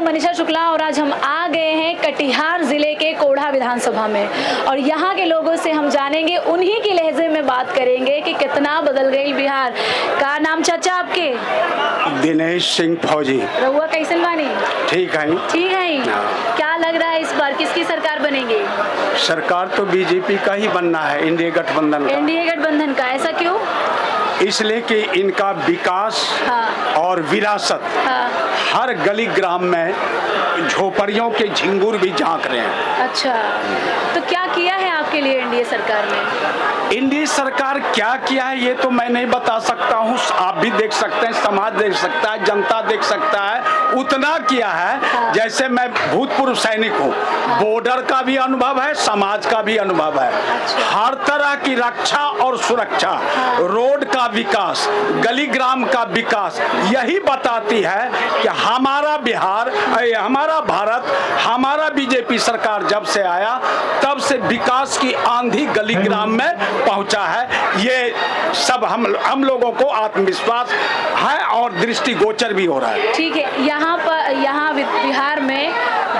मनीषा शुक्ला और आज हम आ गए हैं कटिहार जिले के कोढ़ा विधानसभा में और यहाँ के लोगों से हम जानेंगे, उन्हीं की लहजे में बात करेंगे कि कितना बदल गई बिहार। का नाम चाचा आपके? दिनेश सिंह फौजी। रहुआ कैसन बानी? ठीक है। ठीक है। क्या लग रहा है इस बार किसकी सरकार बनेगी? सरकार तो बीजेपी का ही बनना है, एनडीए गठबंधन का। एनडीए गठबंधन का। ऐसा क्यों? इसलिए कि इनका विकास और विरासत हर गली ग्राम में झोपड़ियों के झिंगुर भी झांक रहे हैं। अच्छा, तो क्या किया है आपके लिए एनडीए सरकार ने? एनडीए सरकार क्या किया है ये तो मैं नहीं बता सकता हूँ, आप भी देख सकते हैं, समाज देख सकता है, जनता देख सकता है। उतना किया है जैसे मैं भूतपूर्व सैनिक हूँ, बॉर्डर का भी अनुभव है, समाज का भी अनुभव है। हर तरह की रक्षा और सुरक्षा, रोड का विकास, गली ग्राम का विकास, यही बताती है कि हमारा बिहार, हमारा भारत, हमारा बीजेपी सरकार जब से आया तब से विकास की आंधी गली ग्राम में पहुंचा है। ये सब हम लोगों को आत्मविश्वास है और दृष्टिगोचर भी हो रहा है। ठीक है। यहाँ बिहार में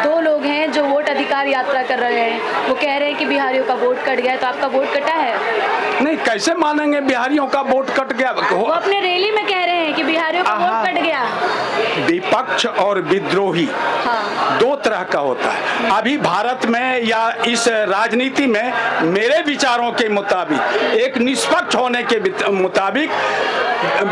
दो लोग हैं जो वोट अधिकार यात्रा कर रहे हैं, वो कह रहे हैं कि बिहारियों का वोट कट गया है, तो आपका वोट कटा है? नहीं, कैसे मानेंगे बिहारियों का वोट कट गया? वो अपने रैली में कह रहे हैं कि बिहारियों का वोट कट गया। विपक्ष और विद्रोही दो तरह का होता है। अभी भारत में या इस राजनीति में मेरे विचारों के मुताबिक, एक निष्पक्ष होने के मुताबिक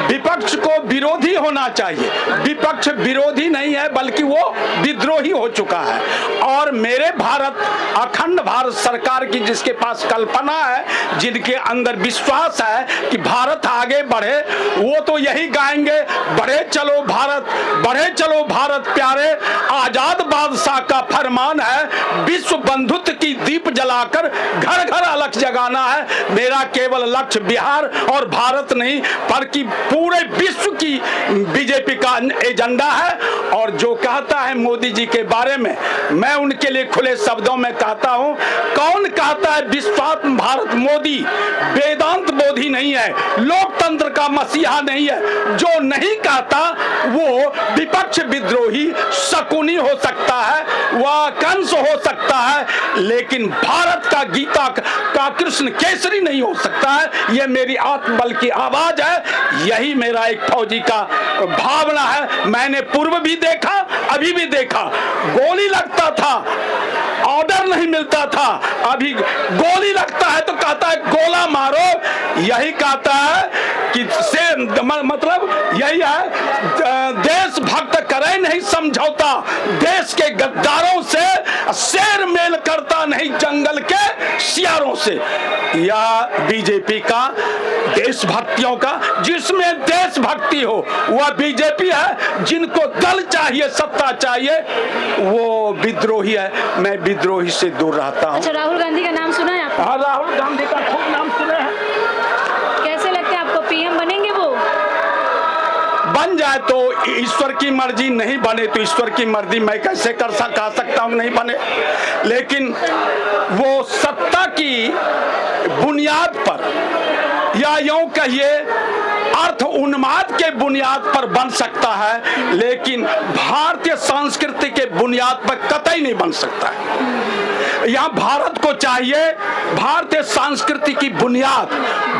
विपक्ष को विरोधी होना चाहिए। विपक्ष विरोधी नहीं है बल्कि वो विद्रोही हो चुका है। और मेरे भारत, अखंड भारत सरकार की जिसके पास कल्पना है, जिनके अंदर विश्वास है कि भारत आगे बढ़े, वो तो यही गाएंगे, बढ़े चलो भारत, बढ़े चलो भारत प्यारे, आजाद बादशाह का फरमान है, विश्व बंधुत्व की दीप जलाकर घर घर अलख जगाना है। मेरा केवल लक्ष्य बिहार और भारत नहीं बल्कि पूरे विश्व की बीजेपी का एजेंडा है। और जो कहता है मोदी जी के बारे में, मैं उनके लिए खुले शब्दों में कहता हूं, कौन कहता है विश्वात्म भारत? मोदी वेदांत बोधी नहीं है, लोकतंत्र का मसीहा नहीं है। जो नहीं कहता वो विपक्ष विद्रोही शकुनी हो सकता है, वह कंस हो सकता है, लेकिन भारत का गीता का कृष्ण केसरी नहीं हो सकता है। यह मेरी आत्मबल की आवाज है, यही मेरा एक फौजी का भावना है। मैंने पूर्व भी देखा, अभी भी देखा, गोली लगता था, ऑर्डर नहीं मिलता था, अभी गोली लगता है तो कहता है गोला मारो। यही कहता है कि से मतलब यही है, देशभक्त करे नहीं समझौता, देश के गद्दारों से शेर मेल करता नहीं जंगल के सियारों से। यह बीजेपी का देशभक्तियों का, जिसमें देशभक्ति हो वह बीजेपी है। जिनको दल चाहिए, सत्ता चाहिए, वो विद्रोही है। मैं विद्रोही से दूर रहता हूँ। अच्छा, राहुल गांधी का नाम सुना है आपने? हाँ, राहुल गांधी का खूब नाम सुने हैं। कैसे लगता है आपको, पीएम बनेंगे वो? बन जाए तो ईश्वर की मर्जी, नहीं बने तो ईश्वर की मर्जी। मैं कैसे कह सकता हूँ नहीं बने, लेकिन वो सत्ता की बुनियाद पर या यूं कहिए अर्थ उन्माद के बुनियाद पर बन सकता है, लेकिन भारतीय संस्कृति के बुनियाद पर कतई नहीं बन सकता है। यहाँ भारत को चाहिए भारतीय संस्कृति की बुनियाद,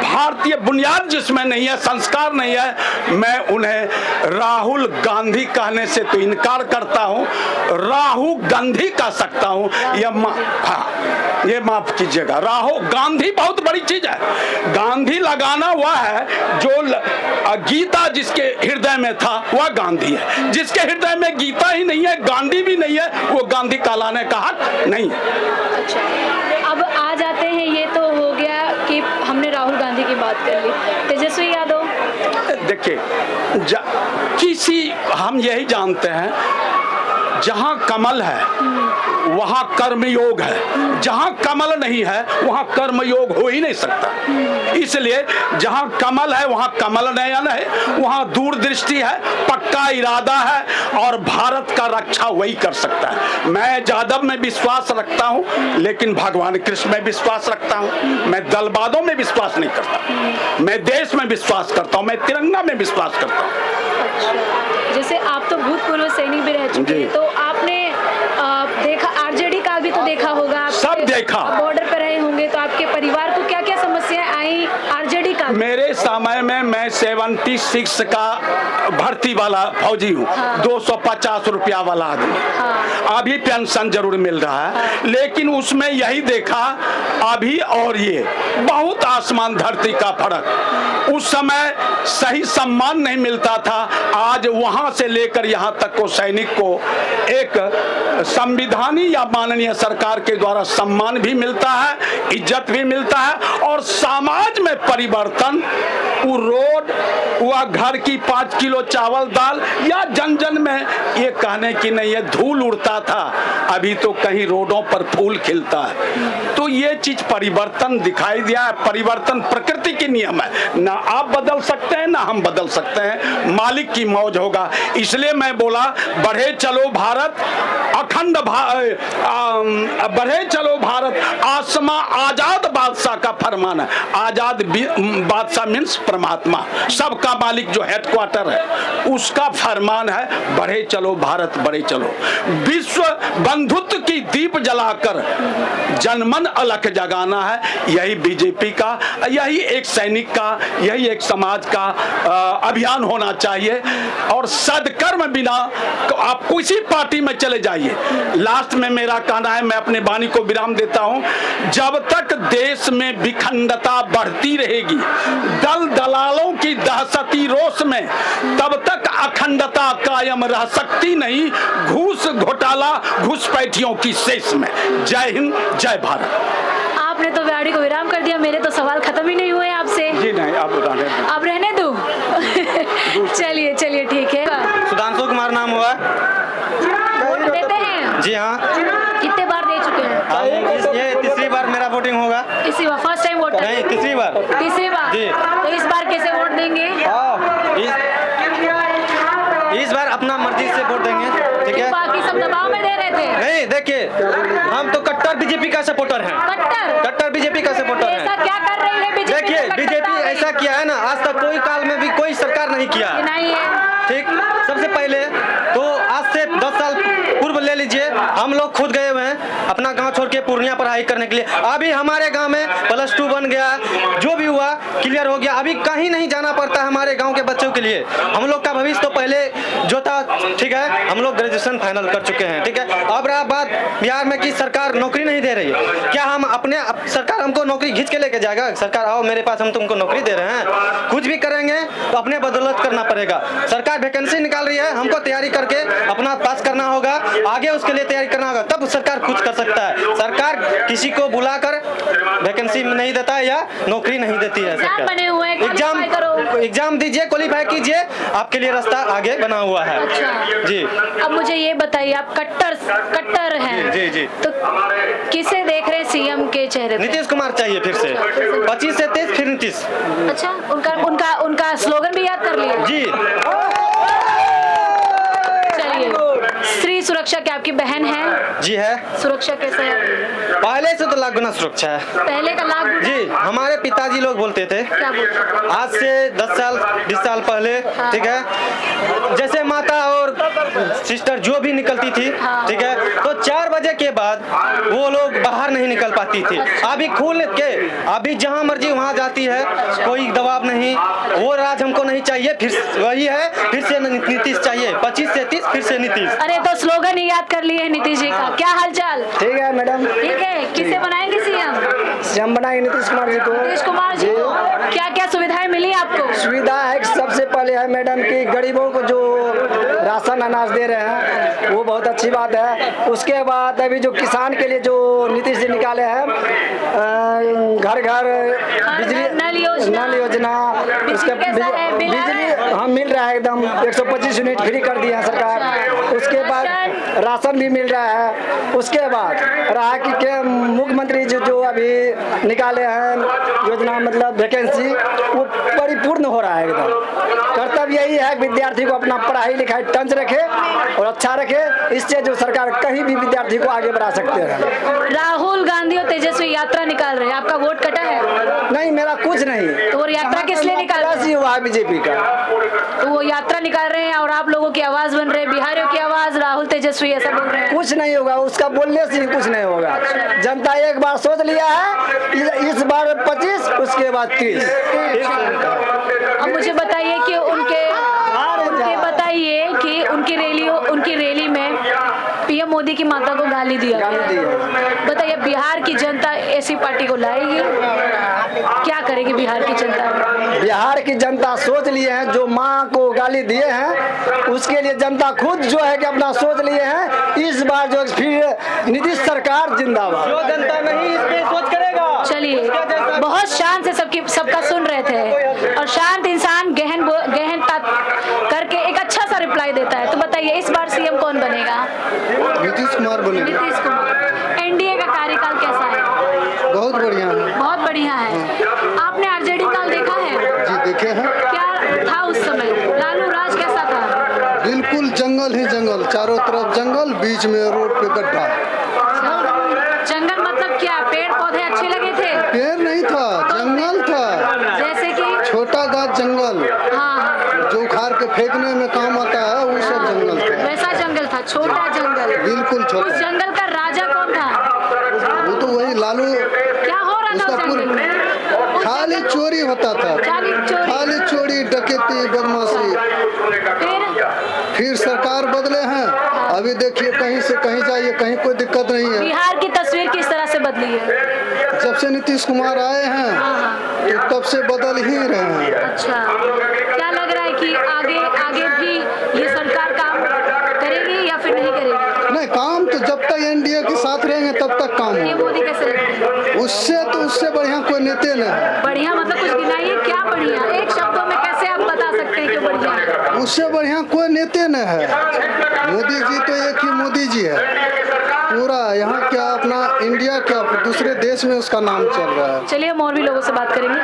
भारतीय बुनियाद जिसमें नहीं है, संस्कार नहीं है। मैं उन्हें राहुल गांधी कहने से तो इनकार करता हूँ, राहुल गांधी कह सकता हूँ। ये माफ कीजिएगा, राहुल गांधी बहुत बड़ी चीज है। गांधी लगाना वह है जो गीता जिसके हृदय में था वह गांधी है। जिसके हृदय में गीता ही नहीं है, गांधी भी नहीं है, वो गांधी कहलाने का हक नहीं है। अच्छा, अब आ जाते हैं, ये तो हो गया कि हमने राहुल गांधी की बात कर ली। तेजस्वी यादव, देखिए किसी, हम यही जानते हैं, जहां कमल है वहां कर्मयोग है, जहां कमल नहीं है वहां कर्मयोग हो ही नहीं सकता। इसलिए जहां कमल है वहां कमल नयन है, वहां दूरदृष्टि है, पक्का इरादा है, और भारत का रक्षा वही कर सकता है। मैं जादव में विश्वास रखता हूं, लेकिन भगवान कृष्ण में विश्वास रखता हूं। मैं दलवादों में विश्वास नहीं करता, मैं देश में विश्वास करता हूं, मैं तिरंगा में विश्वास करता हूं। अच्छा, जैसे आप तो भूतपूर्व सैनिक भी रह चुके हैं, तो आप देखा। बॉर्डर पर रहे होंगे तो आपके परिवार को क्या क्या समस्याएं आई आरजेडी का? मेरे समय में मैं 76 का भर्ती वाला फौजी हूँ। 250 रुपया वाला आदमी। अभी पेंशन जरूर मिल रहा है, लेकिन उसमें यही देखा अभी और ये बहुत आसमान धरती का फर्क। उस समय सही सम्मान नहीं मिलता था, आज वहां से लेकर यहाँ तक को सैनिक को एक संविधानी या माननीय सरकार के द्वारा सम्मान भी मिलता है, इज्जत भी मिलता है और समाज में परिवर्तन। वो रोड, वह घर की 5 किलो चावल दाल या जन जन में ये कहने की नहीं है धूल उड़ता था, अभी तो कहीं रोडों पर फूल खिलता है। तो ये चीज परिवर्तन दिखाई दिया है। परिवर्तन प्रकृति के नियम है, ना आप बदल सकते हैं ना हम बदल सकते हैं, मालिक की मौज होगा। इसलिए मैं बोला बढ़े चलो भारत, अखंड बढ़े चलो भारत, आसमां आजाद बादशाह का फरमान है। आजाद बादशाह मीन्स परमात्मा, सबका मालिक जो हेडक्वार्टर है उसका फरमान है बढ़े चलो भारत बढ़े चलो। विश्व बंधुत्व की दीप जलाकर जनमन अलख जगाना है, यही बीजेपी का, यही एक सैनिक का, यही एक समाज का अभियान होना चाहिए। और सदकर्म बिना आप किसी पार्टी में चले जाइए। लास्ट में मेरा कहना है, मैं अपने वाणी को विराम देता हूं, जब तक देश में विखंडता बढ़ती रहेगी दल दलालों की दहशती रोष में, तब तक अखंडता कायम रह सकती नहीं घूस घोटाला घुसपैठियों की शेष में। जय हिंद, जय भारत। आपने तो वाणी को विराम कर दिया, मेरे तो सवाल खत्म ही नहीं हुए आपसे। जी नहीं, आप रहने दो। चलिए चलिए ठीक है। सुधांशु कुमार नाम हुआ। वोट देते हैं? जी हाँ। कितने बार दे चुके हैं? ये तीसरी बार मेरा वोटिंग होगा। इसी बार फर्स्ट टाइम वोट? नहीं, तीसरी बार। तीसरी बार जी। तो इस बार कैसे वोट देंगे? इस बार अपना मर्जी से वोट देंगे, ठीक है। बाकी सब दबाव में दे रहे थे? नहीं, देखिए हम तो कट्टर बीजेपी का सपोर्टर हैं। कट्टर बीजेपी का सपोर्टर ऐसा है। क्या कर रही है बीजेपी? देखिए बीजेपी ऐसा किया है ना, आज तक कोई काल में भी कोई सरकार नहीं किया। नहीं है। ठीक, सबसे पहले तो आज से 10 साल पूर्व ले लीजिए, हम लोग खुद गए हुए हैं अपना गांव छोड़ के पूर्णिया पढ़ाई करने के लिए। अभी हमारे गांव में +2 बन गया, जो भी हुआ क्लियर हो गया, अभी कहीं नहीं जाना पड़ता हमारे गांव के बच्चों के लिए। हम लोग का भविष्य तो पहले जो था, ठीक है, हम लोग ग्रेजुएशन फाइनल कर चुके हैं, ठीक है। अब रहा बात बिहार में कि सरकार नौकरी नहीं दे रही है, क्या हम अपने सरकार हमको नौकरी खींच के लेके जाएगा? सरकार आओ मेरे पास, हम तुमको नौकरी दे रहे हैं। कुछ भी करेंगे तो अपने बदौलत करना पड़ेगा। सरकार वैकेंसी निकाल रही है, हमको तैयारी करके अपना पास करना होगा, आगे उसके लिए तैयारी करना होगा, तब सरकार कुछ कर सकता है। सरकार किसी को बुलाकर वैकेंसी नहीं देता है या नौकरी नहीं देती है। एग्जाम दीजिए, क्वालिफाई कीजिए, आपके लिए रास्ता आगे बना हुआ है। अच्छा। जी। अब मुझे ये बताइए, आप कट्टर हैं। जी जी। तो किसे देख रहे हैं सीएम के चेहरे पे? नीतीश कुमार चाहिए फिर से, 25 से 23 फिर नीतीश। अच्छा, उनका स्लोगन भी याद कर लिया? जी। चलिए, स्त्री सुरक्षा क्या आपकी बहन है? जी है। सुरक्षा कैसे है? पहले से तो लाख गुना सुरक्षा है। पहले का लाख गुना? जी, हमारे पिताजी लोग बोलते थे, क्या बोलते? आज से 10 साल 20 साल पहले, ठीक है, जैसे माता और सिस्टर जो भी निकलती थी, ठीक है, तो 4 बजे के बाद वो लोग बाहर नहीं निकल पाती थी। अभी खुल के अभी जहाँ मर्जी वहाँ जाती है, कोई दबाव नहीं। वो राज हमको नहीं चाहिए, फिर वही है, फिर से नीतीश चाहिए, 25 से 30 फिर से नीतीश। अरे तो स्लोगन ही याद कर लिए नीतीश जी का। क्या हालचाल? ठीक है मैडम। ठीक है, किसे बनाएंगे सीएम? बनाएंगे नीतीश कुमार जी को। नीतीश कुमार जी को क्या क्या सुविधाएं मिली आपको? सुविधा है, सबसे पहले है मैडम कि गरीबों को जो राशन अनाज दे रहे हैं वो बहुत अच्छी बात है। उसके बाद अभी जो किसान के लिए जो नीतीश जी निकाले हैं, घर घर बिजली नल योजना, उसके बिजली हाँ मिल रहा है एकदम, 125 यूनिट फ्री कर दिया सरकार। उसके बाद राशन भी मिल रहा है। उसके बाद रहा कि मुख्यमंत्री जी जो अभी निकाले हैं योजना, मतलब वैकेंसी, वो परिपूर्ण हो रहा है एकदम। कर्तव्य यही है कि विद्यार्थी को अपना पढ़ाई लिखाई टंच रखे और अच्छा रखे, इससे जो सरकार कहीं भी विद्यार्थी को आगे बढ़ा सकते हैं। राहुल गांधी और तेजस्वी यात्रा निकाल रहे हैं, आपका वोट कटा है? नहीं, मेरा कुछ नहीं। तो वो यात्रा किस लिए निकाल रहे हैं? हुआ बीजेपी का, तो वो यात्रा निकाल रहे हैं और आप लोगों की आवाज बन रहे हैं, बिहारियों की आवाज राहुल तेजस्वी भी ऐसा बोल रहे हैं। कुछ नहीं होगा, उसका बोलने से ही कुछ नहीं होगा। जनता एक बार सोच लिया है, इस बार 25, उसके बाद 30। अब मुझे बताइए कि उनके बताइए कि उनकी रैली में पीएम मोदी की माता को गाली दिया गया। बताइए बिहार की जनता ऐसी पार्टी को लाएगी? क्या करेगी बिहार की जनता? बिहार की जनता सोच लिए हैं, जो माँ को गाली दिए हैं उसके लिए जनता खुद जो है कि अपना सोच लिए हैं। इस बार जो फिर नीतीश सरकार जिंदाबाद। जो जनता नहीं इस पे सोच करेगा। चलिए, बहुत शांत से सबका सुन रहे थे और शांत इंसान गहनता करके एक अच्छा सा रिप्लाई देता है। तो बताइए इस बार सीएम कौन बनेगा? नीतीश कुमार बनेगा। नीतीश कुमार। एनडीए का कार्यकाल कैसा है? बहुत बढ़िया है। बहुत बढ़िया है। आपने आरजेडी काल देखा है? जी देखे हैं। क्या था उस समय? लालू राज कैसा था? बिल्कुल जंगल ही जंगल, चारों तरफ जंगल, बीच में रोड पे गड्ढा। जंगल मतलब क्या? पेड़ पौधे अच्छे लगे थे? पेड़ नहीं था, जंगल था। जैसे कि छोटा गाछ जंगल, हाँ, जो उखाड़ के फेंकने में काम आता है, वो सब जंगल था। वैसा जंगल था, छोटा जंगल। बिल्कुल उस छोटा। जंगल का राजा कौन था? वो तो वही लालू। क्या हो रहा था उसका उस जंगल में? उस खाली जंगल- चोरी होता था, खाली चोरी, डकैती, बदमाशी। फिर सरकार बदले हैं, अभी देखिए कहीं से कहीं जाइए, कहीं कोई दिक्कत नहीं है। बिहार की तस्वीर किस तरह से बदली है? जब से नीतीश कुमार आए हैं तो तब से बदल ही रहे हैं। अच्छा, क्या लग रहा है कि आगे भी ये सरकार काम करेगी या फिर नहीं करेगी? नहीं, काम तो जब तक एनडीए के साथ रहेंगे तब तक काम ये होगा। मोदी कैसे लगता है? उससे बढ़िया कोई नेता नहीं है। बढ़िया मतलब कुछ गिनाइए, क्या बढ़िया? एक शब्दों में कैसे आप बता सकते हैं कि बढ़िया है? उससे बढ़िया कोई नेता नहीं है। मोदी जी तो एक ही मोदी जी है। पूरा यहाँ क्या अपना इंडिया क्या दूसरे देश में उसका नाम चल रहा है। चलिए हम और भी लोगों से बात करेंगे।